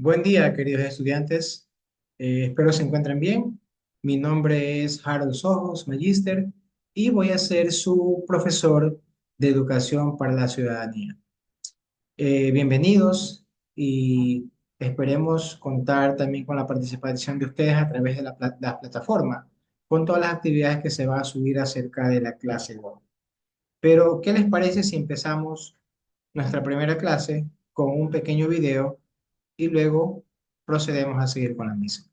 Buen día, queridos estudiantes. Espero se encuentren bien. Mi nombre es Harold Sojos, magíster, y voy a ser su profesor de Educación para la Ciudadanía. Bienvenidos y esperemos contar también con la participación de ustedes a través de la plataforma, con todas las actividades que se van a subir acerca de la clase de hoy. Pero, ¿qué les parece si empezamos nuestra primera clase con un pequeño video y luego procedemos a seguir con la misma?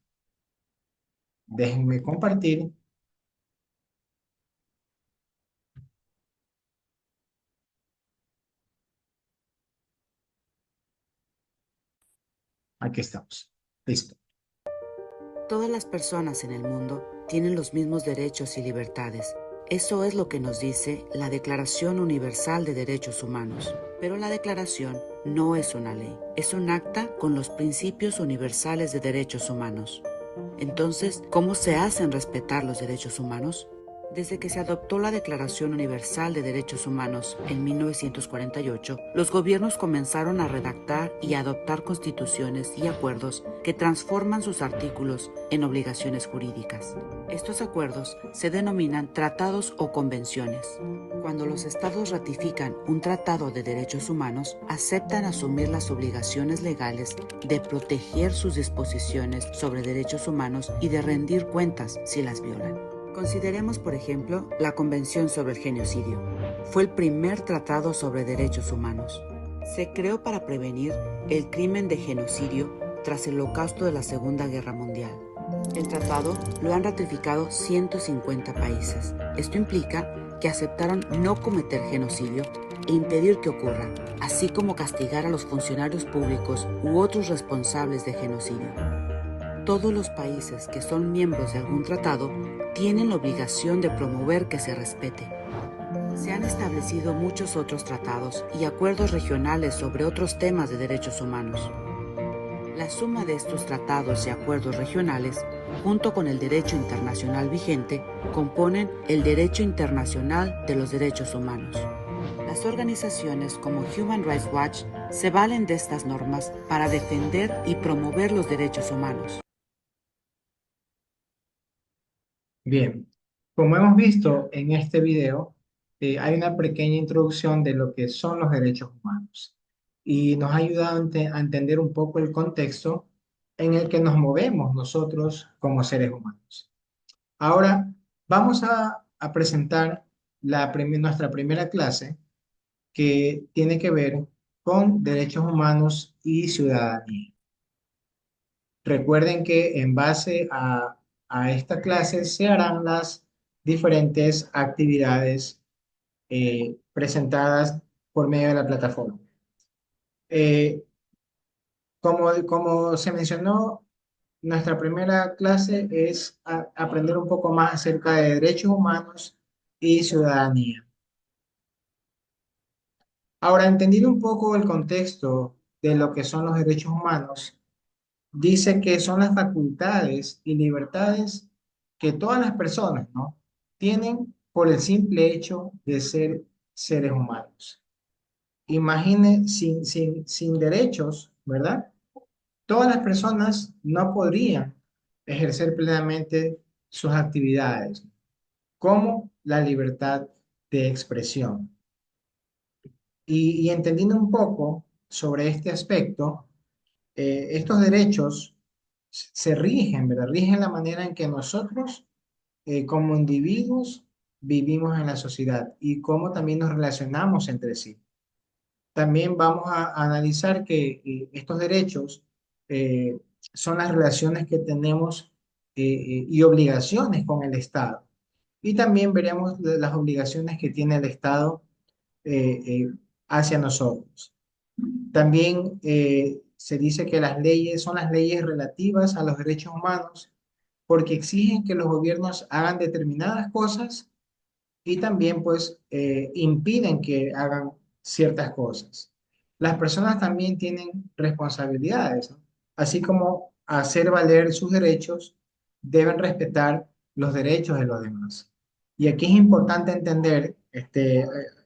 Déjenme compartir. Aquí estamos. Listo. Todas las personas en el mundo tienen los mismos derechos y libertades. Eso es lo que nos dice la Declaración Universal de Derechos Humanos. Pero la declaración no es una ley, es un acta con los principios universales de derechos humanos. Entonces, ¿cómo se hacen respetar los derechos humanos? Desde que se adoptó la Declaración Universal de Derechos Humanos en 1948, los gobiernos comenzaron a redactar y adoptar constituciones y acuerdos que transforman sus artículos en obligaciones jurídicas. Estos acuerdos se denominan tratados o convenciones. Cuando los estados ratifican un tratado de derechos humanos, aceptan asumir las obligaciones legales de proteger sus disposiciones sobre derechos humanos y de rendir cuentas si las violan. Consideremos, por ejemplo, la Convención sobre el Genocidio. Fue el primer tratado sobre derechos humanos. Se creó para prevenir el crimen de genocidio tras el holocausto de la Segunda Guerra Mundial. El tratado lo han ratificado 150 países. Esto implica que aceptaron no cometer genocidio e impedir que ocurra, así como castigar a los funcionarios públicos u otros responsables de genocidio. Todos los países que son miembros de algún tratado tienen la obligación de promover que se respete. Se han establecido muchos otros tratados y acuerdos regionales sobre otros temas de derechos humanos. La suma de estos tratados y acuerdos regionales, junto con el derecho internacional vigente, componen el derecho internacional de los derechos humanos. Las organizaciones como Human Rights Watch se valen de estas normas para defender y promover los derechos humanos. Bien, como hemos visto en este video, hay una pequeña introducción de lo que son los derechos humanos y nos ha ayudado a entender un poco el contexto en el que nos movemos nosotros como seres humanos. Ahora vamos a presentar nuestra primera clase, que tiene que ver con derechos humanos y ciudadanía. Recuerden que en base a esta clase se harán las diferentes actividades presentadas por medio de la plataforma. Eh, como se mencionó, nuestra primera clase es aprender un poco más acerca de derechos humanos y ciudadanía. Ahora, entendiendo un poco el contexto de lo que son los derechos humanos, dice que son las facultades y libertades que todas las personas, ¿no?, tienen por el simple hecho de ser seres humanos. Imagine sin derechos, ¿verdad? Todas las personas no podrían ejercer plenamente sus actividades, como la libertad de expresión. Y entendiendo un poco sobre este aspecto, estos derechos se rigen, ¿verdad? Rigen la manera en que nosotros, como individuos, vivimos en la sociedad y cómo también nos relacionamos entre sí. También vamos a analizar que estos derechos eh, son las relaciones que tenemos y obligaciones con el Estado. Y también veremos las obligaciones que tiene el Estado eh, hacia nosotros. También se dice que las leyes son las leyes relativas a los derechos humanos porque exigen que los gobiernos hagan determinadas cosas y también pues impiden que hagan ciertas cosas. Las personas también tienen responsabilidades, ¿no? Así como hacer valer sus derechos, deben respetar los derechos de los demás. Y aquí es importante entender,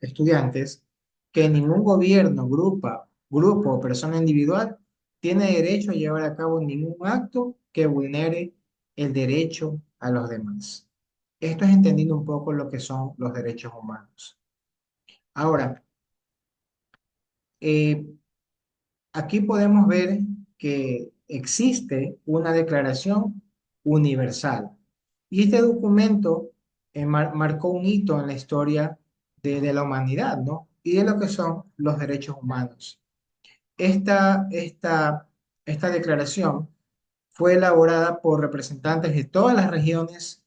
estudiantes, que ningún gobierno, grupo o persona individual tiene derecho a llevar a cabo ningún acto que vulnere el derecho a los demás. Esto es entendiendo un poco lo que son los derechos humanos. Ahora, eh, aquí podemos ver que existe una declaración universal y este documento marcó un hito en la historia de la humanidad, ¿no? Y de lo que son los derechos humanos. Esta, esta, esta declaración fue elaborada por representantes de todas las regiones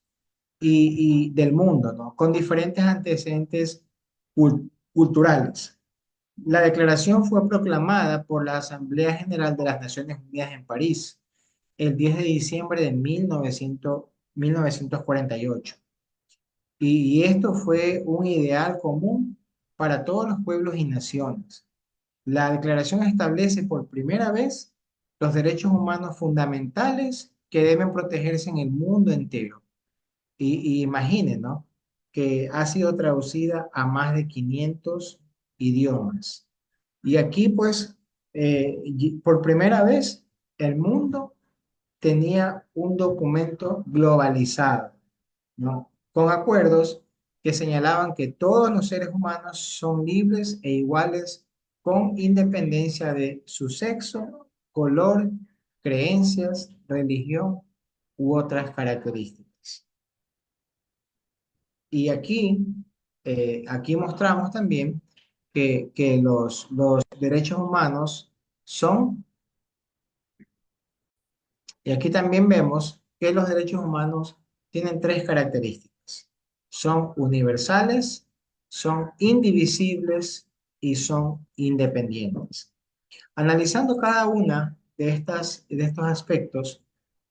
y del mundo, ¿no? Con diferentes antecedentes culturales. La declaración fue proclamada por la Asamblea General de las Naciones Unidas en París el 10 de diciembre de 1948. Y esto fue un ideal común para todos los pueblos y naciones. La declaración establece por primera vez los derechos humanos fundamentales que deben protegerse en el mundo entero. Y imaginen, ¿no? Que ha sido traducida a más de 500 idiomas. Y aquí, pues, por primera vez, el mundo tenía un documento globalizado, ¿no? Con acuerdos que señalaban que todos los seres humanos son libres e iguales con independencia de su sexo, color, creencias, religión u otras características. Y aquí mostramos también que los derechos humanos son, y aquí también vemos que los derechos humanos tienen tres características. Son universales, son indivisibles y son independientes. Analizando cada una de estos aspectos,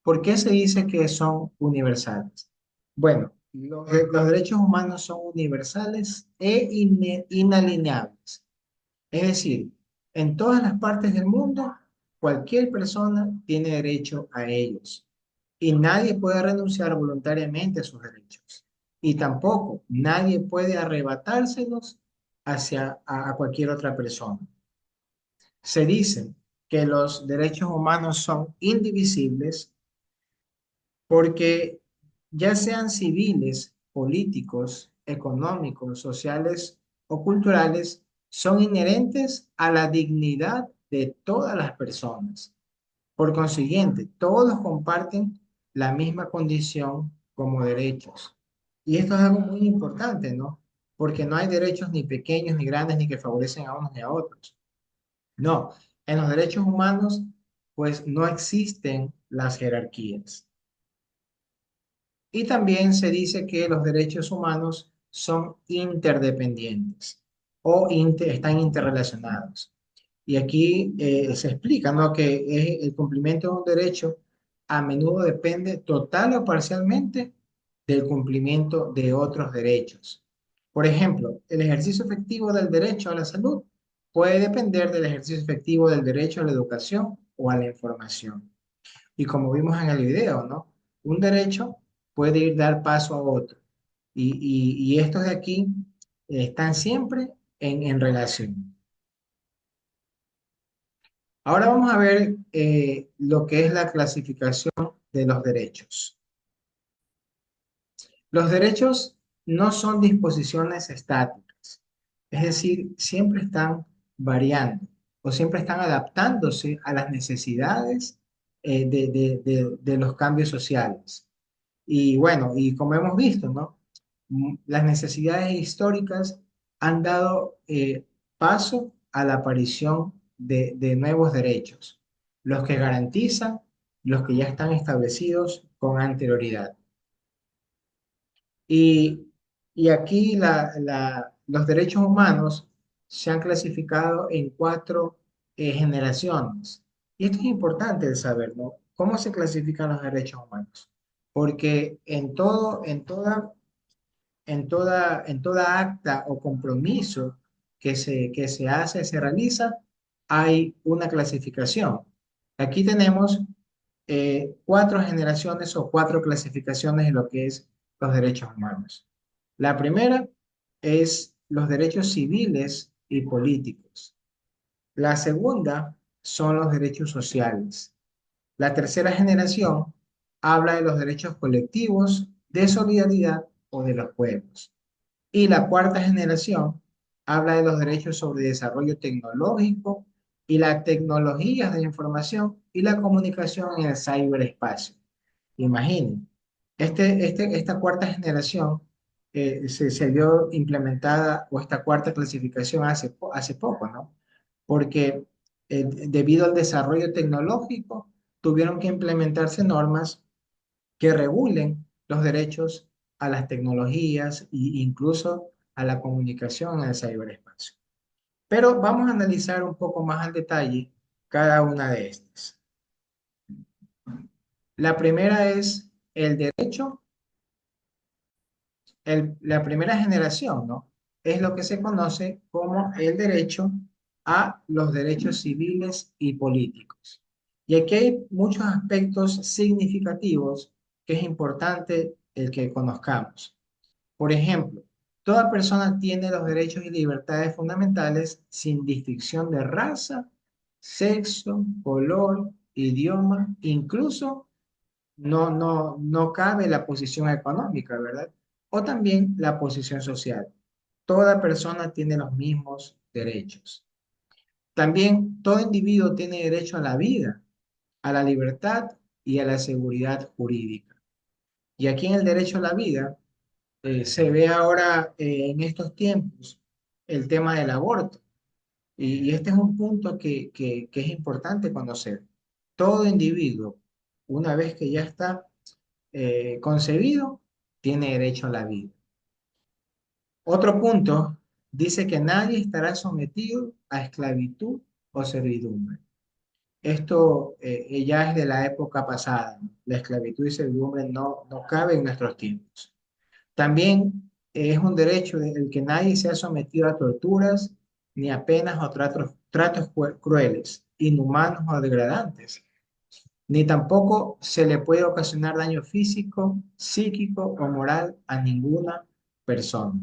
¿por qué se dice que son universales? Bueno, los derechos humanos son universales e inalienables. Es decir, en todas las partes del mundo, cualquier persona tiene derecho a ellos y nadie puede renunciar voluntariamente a sus derechos. Y tampoco nadie puede arrebatárselos a cualquier otra persona. Se dice que los derechos humanos son indivisibles porque ya sean civiles, políticos, económicos, sociales o culturales, son inherentes a la dignidad de todas las personas. Por consiguiente, todos comparten la misma condición como derechos. Y esto es algo muy importante, ¿no? Porque no hay derechos ni pequeños, ni grandes, ni que favorecen a unos ni a otros. No, en los derechos humanos, pues no existen las jerarquías. Y también se dice que los derechos humanos son interdependientes o están interrelacionados. Y aquí se explica, ¿no? Que el cumplimiento de un derecho a menudo depende total o parcialmente del cumplimiento de otros derechos. Por ejemplo, el ejercicio efectivo del derecho a la salud puede depender del ejercicio efectivo del derecho a la educación o a la información. Y como vimos en el video, ¿no? Un derecho puede ir dar paso a otro. Y estos de aquí están siempre en relación. Ahora vamos a ver lo que es la clasificación de los derechos. Los derechos no son disposiciones estáticas, es decir, siempre están variando o siempre están adaptándose a las necesidades de los cambios sociales. Y bueno, y como hemos visto, ¿no? Las necesidades históricas han dado paso a la aparición de nuevos derechos, los que garantizan los que ya están establecidos con anterioridad. Y, y aquí los derechos humanos se han clasificado en cuatro generaciones. Y esto es importante de saber, ¿no? ¿Cómo se clasifican los derechos humanos? Porque en toda acta o compromiso que se hace, se realiza, hay una clasificación. Aquí tenemos cuatro generaciones o cuatro clasificaciones de lo que es los derechos humanos. La primera es los derechos civiles y políticos. La segunda son los derechos sociales. La tercera generación habla de los derechos colectivos, de solidaridad o de los pueblos. Y la cuarta generación habla de los derechos sobre desarrollo tecnológico y las tecnologías de la información y la comunicación en el ciberespacio. Imaginen, esta cuarta generación se vio implementada, o esta cuarta clasificación hace poco, ¿no? Porque debido al desarrollo tecnológico, tuvieron que implementarse normas que regulen los derechos a las tecnologías e incluso a la comunicación en el ciberespacio. Pero vamos a analizar un poco más al detalle cada una de estas. La primera es el derecho, la primera generación, ¿no? Es lo que se conoce como el derecho a los derechos civiles y políticos. Y aquí hay muchos aspectos significativos que es importante el que conozcamos. Por ejemplo, toda persona tiene los derechos y libertades fundamentales sin distinción de raza, sexo, color, idioma, incluso no cabe la posición económica, ¿verdad? O también la posición social. Toda persona tiene los mismos derechos. También todo individuo tiene derecho a la vida, a la libertad y a la seguridad jurídica. Y aquí en el derecho a la vida se ve ahora en estos tiempos el tema del aborto. Y este es un punto que es importante conocer. Todo individuo, una vez que ya está concebido, tiene derecho a la vida. Otro punto dice que nadie estará sometido a esclavitud o servidumbre. Esto ya es de la época pasada, ¿no? La esclavitud y servidumbre no cabe en nuestros tiempos. También es un derecho el que nadie sea sometido a torturas, ni a penas o tratos crueles, inhumanos o degradantes, ni tampoco se le puede ocasionar daño físico, psíquico o moral a ninguna persona.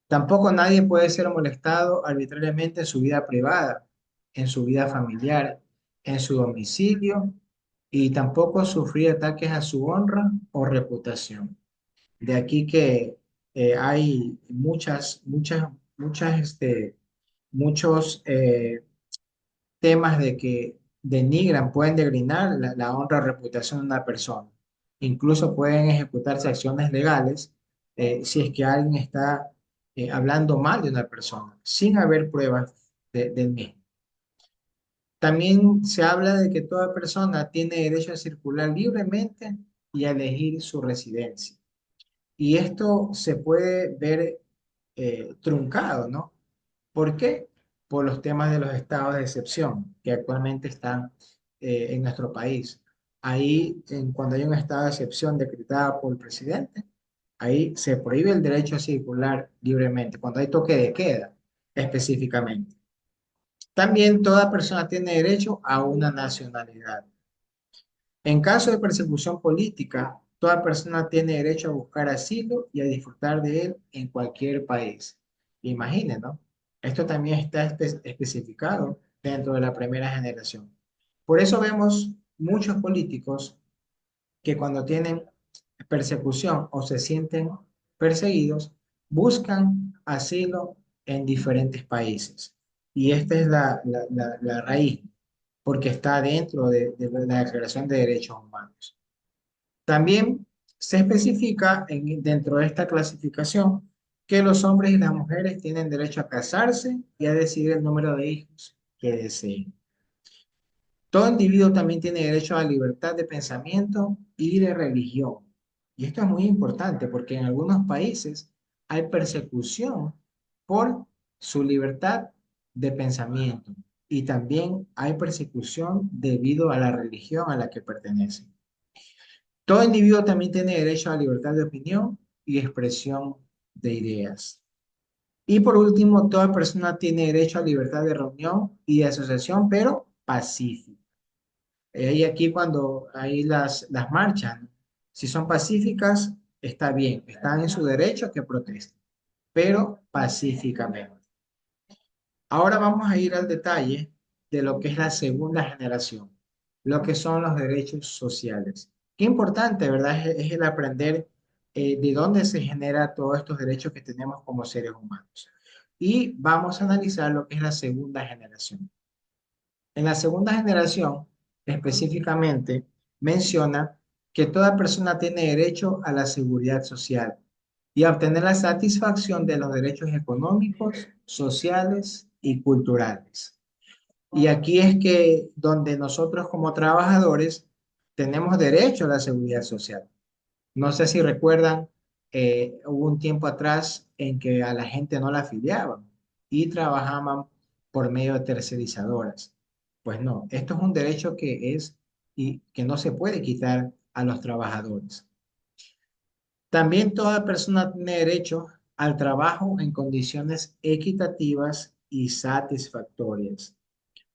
Tampoco nadie puede ser molestado arbitrariamente en su vida privada, en su vida familiar, en su domicilio, y tampoco sufrir ataques a su honra o reputación. De aquí que hay muchos temas de que pueden denigrar la honra o reputación de una persona. Incluso pueden ejecutarse acciones legales si es que alguien está hablando mal de una persona, sin haber pruebas del mismo. También se habla de que toda persona tiene derecho a circular libremente y a elegir su residencia. Y esto se puede ver truncado, ¿no? ¿Por qué? Por los temas de los estados de excepción que actualmente están en nuestro país. Ahí, cuando hay un estado de excepción decretado por el presidente, ahí se prohíbe el derecho a circular libremente, cuando hay toque de queda específicamente. También toda persona tiene derecho a una nacionalidad. En caso de persecución política, toda persona tiene derecho a buscar asilo y a disfrutar de él en cualquier país. Imaginen, ¿no? Esto también está especificado dentro de la primera generación. Por eso vemos muchos políticos que cuando tienen persecución o se sienten perseguidos, buscan asilo en diferentes países. Y esta es la raíz, porque está dentro de la Declaración de Derechos Humanos. También se especifica dentro de esta clasificación que los hombres y las mujeres tienen derecho a casarse y a decidir el número de hijos que deseen. Todo individuo también tiene derecho a la libertad de pensamiento y de religión. Y esto es muy importante porque en algunos países hay persecución por su libertad de pensamiento y también hay persecución debido a la religión a la que pertenece. Todo individuo también tiene derecho a la libertad de opinión y expresión de ideas. Y por último, toda persona tiene derecho a libertad de reunión y de asociación, pero pacífica. Y aquí cuando hay las marchas, ¿no? Si son pacíficas, está bien, están en su derecho a que protesten, pero pacíficamente. Ahora vamos a ir al detalle de lo que es la segunda generación, lo que son los derechos sociales. Qué importante, ¿verdad? Es el aprender de dónde se genera todos estos derechos que tenemos como seres humanos. Y vamos a analizar lo que es la segunda generación. En la segunda generación, específicamente, menciona que toda persona tiene derecho a la seguridad social y a obtener la satisfacción de los derechos económicos, sociales y culturales. Y aquí es que donde nosotros como trabajadores tenemos derecho a la seguridad social. No sé si recuerdan, hubo un tiempo atrás en que a la gente no la afiliaban y trabajaban por medio de tercerizadoras. Pues no, esto es un derecho que es y que no se puede quitar a los trabajadores. También toda persona tiene derecho al trabajo en condiciones equitativas y satisfactorias.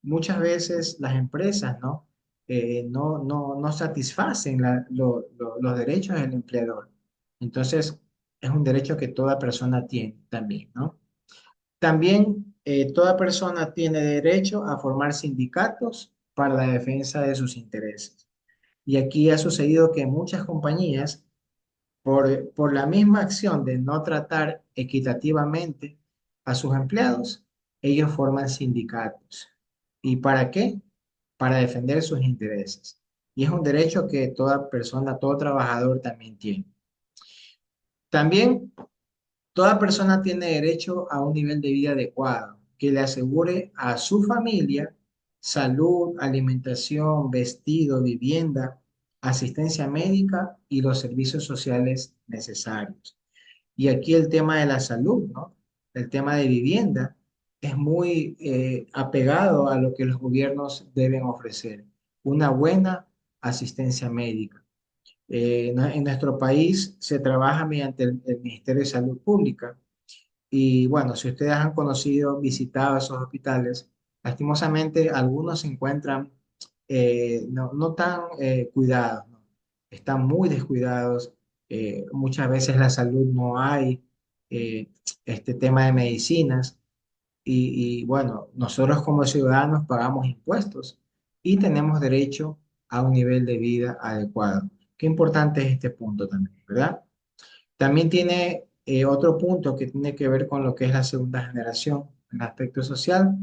Muchas veces las empresas, ¿no? No satisfacen los derechos del empleador. Entonces, es un derecho que toda persona tiene también, ¿no? También toda persona tiene derecho a formar sindicatos para la defensa de sus intereses. Y aquí ha sucedido que muchas compañías, por la misma acción de no tratar equitativamente a sus empleados, ellos forman sindicatos. ¿Y para qué? Para defender sus intereses. Y es un derecho que toda persona, todo trabajador también tiene. También toda persona tiene derecho a un nivel de vida adecuado que le asegure a su familia salud, alimentación, vestido, vivienda, asistencia médica y los servicios sociales necesarios. Y aquí el tema de la salud, ¿no? El tema de vivienda es muy apegado a lo que los gobiernos deben ofrecer, una buena asistencia médica. En nuestro país se trabaja mediante el Ministerio de Salud Pública y bueno, si ustedes han conocido, visitado esos hospitales, lastimosamente algunos se encuentran no tan cuidados, ¿no? Están muy descuidados. Muchas veces la salud no hay, este tema de medicinas bueno, nosotros como ciudadanos pagamos impuestos y tenemos derecho a un nivel de vida adecuado. Qué importante es este punto también, ¿verdad? También tiene otro punto que tiene que ver con lo que es la segunda generación en el aspecto social,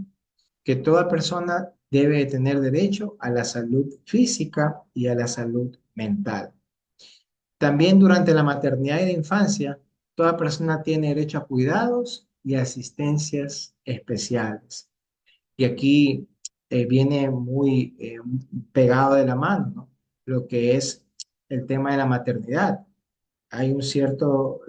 que toda persona debe de tener derecho a la salud física y a la salud mental. También durante la maternidad y la infancia, toda persona tiene derecho a cuidados y asistencias especiales. Y aquí viene muy pegado de la mano, ¿no? Lo que es el tema de la maternidad. Hay un cierto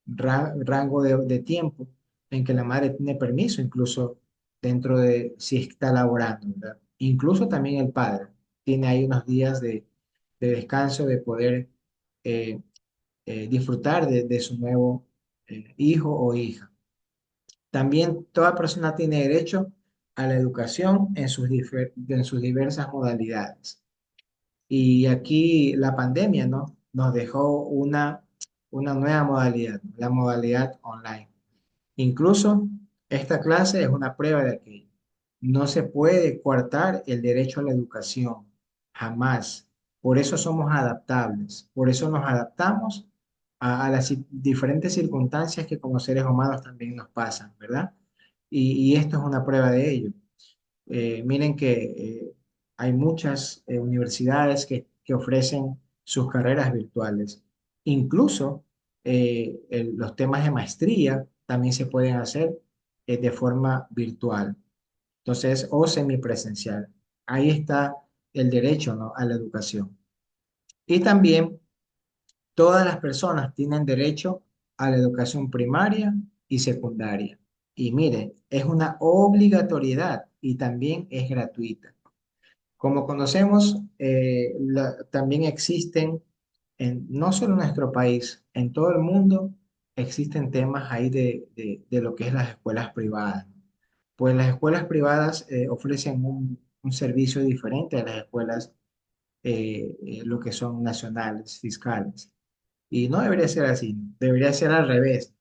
rango de tiempo en que la madre tiene permiso, incluso dentro de si está laborando, ¿verdad? Incluso también el padre tiene ahí unos días de descanso, de poder eh, disfrutar de su nuevo hijo o hija. También toda persona tiene derecho a la educación en sus diversas modalidades. Y aquí la pandemia, ¿no? Nos dejó una nueva modalidad, ¿no? La modalidad online. Incluso esta clase es una prueba de aquello. No se puede coartar el derecho a la educación, jamás. Por eso somos adaptables, por eso nos adaptamos a las diferentes circunstancias que como seres humanos también nos pasan, ¿verdad? Y esto es una prueba de ello. Miren que hay muchas universidades que ofrecen sus carreras virtuales. Incluso los temas de maestría también se pueden hacer de forma virtual. Entonces, o semipresencial. Ahí está el derecho, ¿no?, a la educación. Y también todas las personas tienen derecho a la educación primaria y secundaria. Y mire, es una obligatoriedad y también es gratuita. Como conocemos, también existen, no solo en nuestro país, en todo el mundo existen temas ahí de lo que es las escuelas privadas. Pues las escuelas privadas ofrecen un servicio diferente a las escuelas, lo que son nacionales, fiscales. Y no debería ser así, debería ser al revés.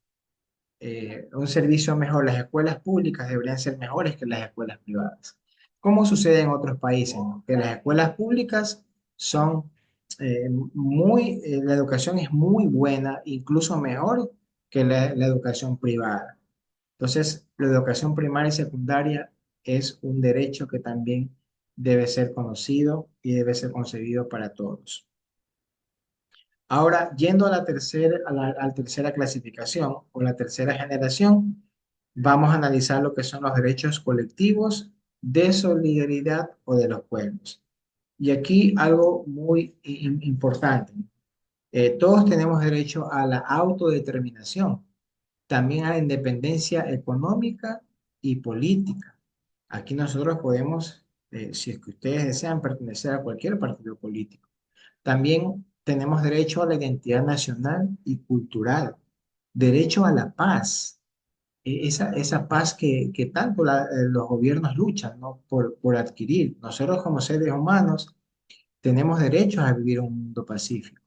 un servicio mejor. Las escuelas públicas deberían ser mejores que las escuelas privadas. ¿Cómo sucede en otros países, no? Que las escuelas públicas son la educación es muy buena, incluso mejor que la educación privada. Entonces, la educación primaria y secundaria es un derecho que también debe ser conocido y debe ser concebido para todos. Ahora, yendo a la tercera clasificación o la tercera generación, vamos a analizar lo que son los derechos colectivos de solidaridad o de los pueblos. Y aquí algo muy importante. Todos tenemos derecho a la autodeterminación, también a la independencia económica y política. Aquí nosotros podemos, si es que ustedes desean pertenecer a cualquier partido político. También tenemos derecho a la identidad nacional y cultural, derecho a la paz, esa paz que tanto los gobiernos luchan, ¿no? por adquirir. Nosotros como seres humanos tenemos derecho a vivir un mundo pacífico.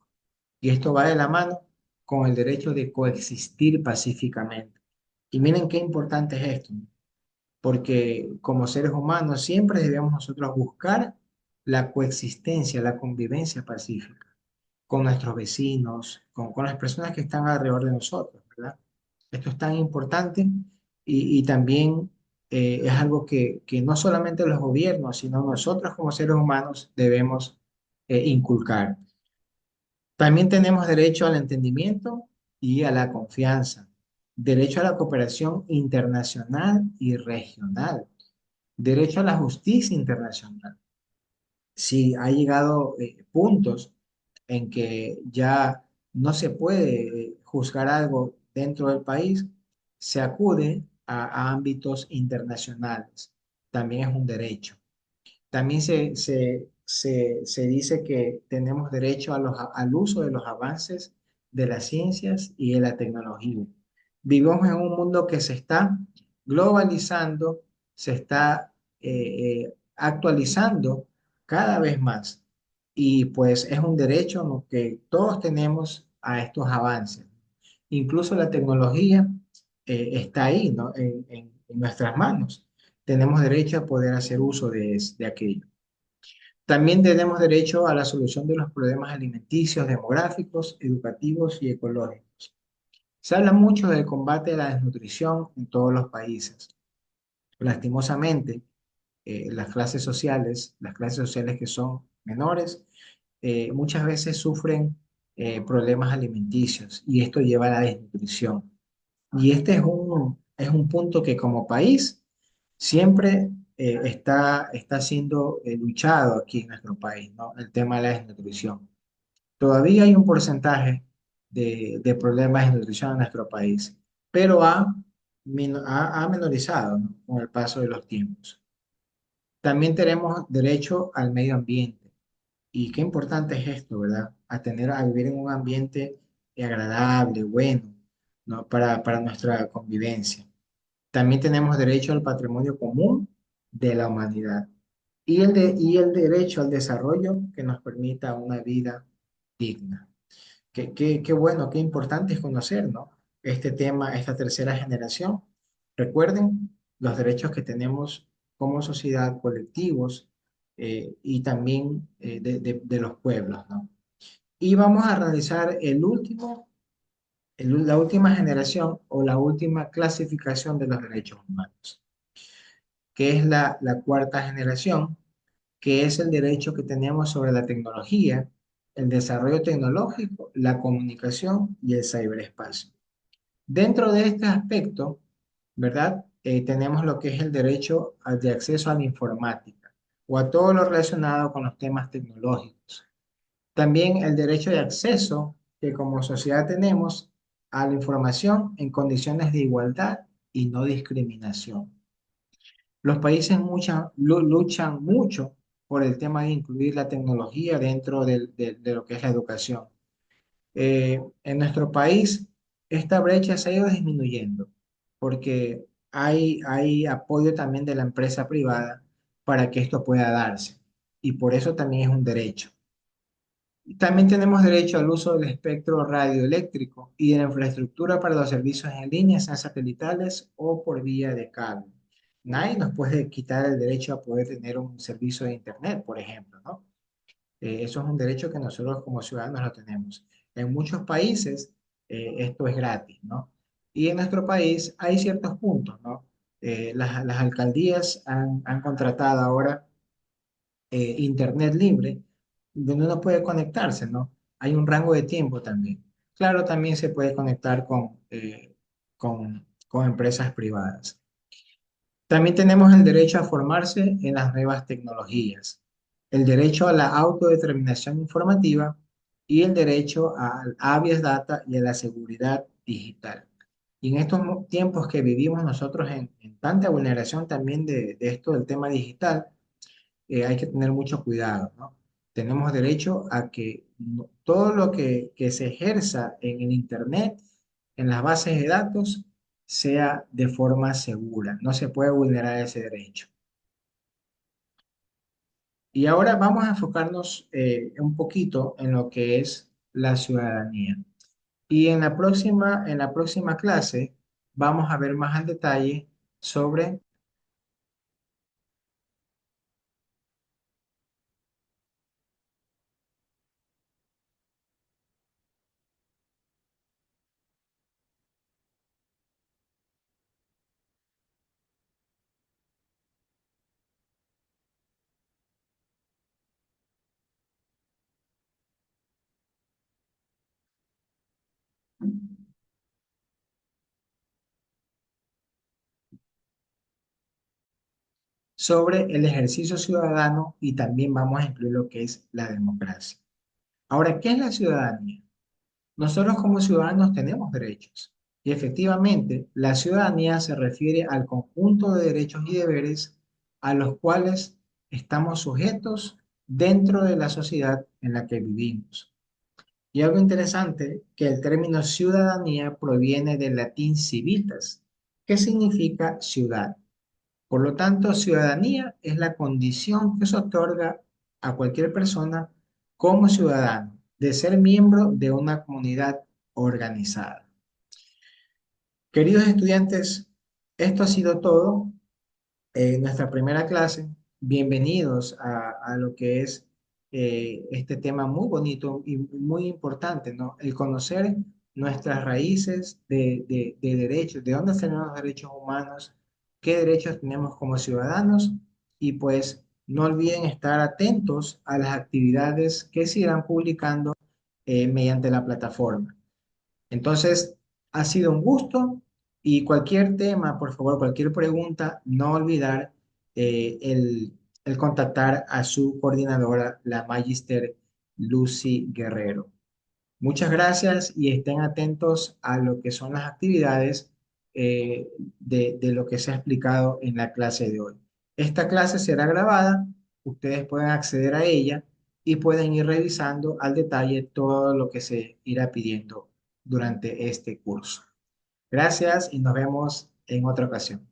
Y esto va de la mano con el derecho de coexistir pacíficamente. Y miren qué importante es esto, ¿no? Porque como seres humanos siempre debemos nosotros buscar la coexistencia, la convivencia pacífica con nuestros vecinos, con las personas que están alrededor de nosotros, ¿verdad? Esto es tan importante y también es algo que no solamente los gobiernos, sino nosotros como seres humanos debemos inculcar. También tenemos derecho al entendimiento y a la confianza, derecho a la cooperación internacional y regional, derecho a la justicia internacional. Si ha llegado puntos en que ya no se puede juzgar algo dentro del país, se acude a ámbitos internacionales. También es un derecho. También se dice que tenemos derecho al uso de los avances de las ciencias y de la tecnología. Vivimos en un mundo que se está globalizando, se está actualizando cada vez más. Y pues es un derecho, ¿no?, que todos tenemos a estos avances. Incluso la tecnología está ahí, ¿no? En nuestras manos. Tenemos derecho a poder hacer uso de aquello. También tenemos derecho a la solución de los problemas alimenticios, demográficos, educativos y ecológicos. Se habla mucho del combate a la desnutrición en todos los países. Lastimosamente, las clases sociales que son menores, muchas veces sufren problemas alimenticios y esto lleva a la desnutrición. Y este es un punto que como país siempre está siendo luchado aquí en nuestro país, ¿no? El tema de la desnutrición. Todavía hay un porcentaje de problemas de nutrición en nuestro país, pero ha menorizado, ¿no?, con el paso de los tiempos. También tenemos derecho al medio ambiente. Y qué importante es esto, ¿verdad? A vivir en un ambiente agradable, bueno, ¿no? Para nuestra convivencia. También tenemos derecho al patrimonio común de la humanidad y el derecho al desarrollo que nos permita una vida digna. Qué bueno, qué importante es conocer, ¿no?, este tema, esta tercera generación. Recuerden los derechos que tenemos como sociedad, colectivos y también de los pueblos, ¿no? Y vamos a realizar la última generación o la última clasificación de los derechos humanos, que es la cuarta generación, que es el derecho que tenemos sobre la tecnología, el desarrollo tecnológico, la comunicación y el ciberespacio. Dentro de este aspecto, ¿verdad? Tenemos lo que es el derecho de acceso a la informática o a todo lo relacionado con los temas tecnológicos. También el derecho de acceso que como sociedad tenemos a la información en condiciones de igualdad y no discriminación. Los países luchan mucho por el tema de incluir la tecnología dentro de lo que es la educación. En nuestro país, esta brecha se ha ido disminuyendo porque hay apoyo también de la empresa privada para que esto pueda darse. Y por eso también es un derecho. Y también tenemos derecho al uso del espectro radioeléctrico y de la infraestructura para los servicios en línea, sean satelitales o por vía de cable. Nadie nos puede quitar el derecho a poder tener un servicio de Internet, por ejemplo, ¿no? Eso es un derecho que nosotros como ciudadanos lo tenemos. En muchos países esto es gratis, ¿no? Y en nuestro país hay ciertos puntos, ¿no? Las alcaldías han contratado ahora Internet libre, donde uno puede conectarse, ¿no? Hay un rango de tiempo también. Claro, también se puede conectar con empresas privadas. También tenemos el derecho a formarse en las nuevas tecnologías, el derecho a la autodeterminación informativa y el derecho al habeas data y a la seguridad digital. Y en estos tiempos que vivimos nosotros en tanta vulneración también de esto del tema digital, hay que tener mucho cuidado, ¿no? Tenemos derecho a que todo lo que se ejerza en el Internet, en las bases de datos, sea de forma segura. No se puede vulnerar ese derecho. Y ahora vamos a enfocarnos un poquito en lo que es la ciudadanía. Y en la próxima clase vamos a ver más al detalle sobre sobre el ejercicio ciudadano y también vamos a incluir lo que es la democracia. Ahora, ¿qué es la ciudadanía? Nosotros como ciudadanos tenemos derechos y efectivamente la ciudadanía se refiere al conjunto de derechos y deberes a los cuales estamos sujetos dentro de la sociedad en la que vivimos. Y algo interesante, que el término ciudadanía proviene del latín civitas, que significa ciudad. Por lo tanto, ciudadanía es la condición que se otorga a cualquier persona como ciudadano de ser miembro de una comunidad organizada. Queridos estudiantes, esto ha sido todo en nuestra primera clase. Bienvenidos a lo que es este tema muy bonito y muy importante, ¿no? El conocer nuestras raíces de derechos, de dónde salen los derechos humanos, qué derechos tenemos como ciudadanos y pues no olviden estar atentos a las actividades que se irán publicando mediante la plataforma. Entonces, ha sido un gusto y cualquier tema, por favor, cualquier pregunta, no olvidar el contactar a su coordinadora, la Magister Lucy Guerrero. Muchas gracias y estén atentos a lo que son las actividades de lo que se ha explicado en la clase de hoy. Esta clase será grabada, ustedes pueden acceder a ella y pueden ir revisando al detalle todo lo que se irá pidiendo durante este curso. Gracias y nos vemos en otra ocasión.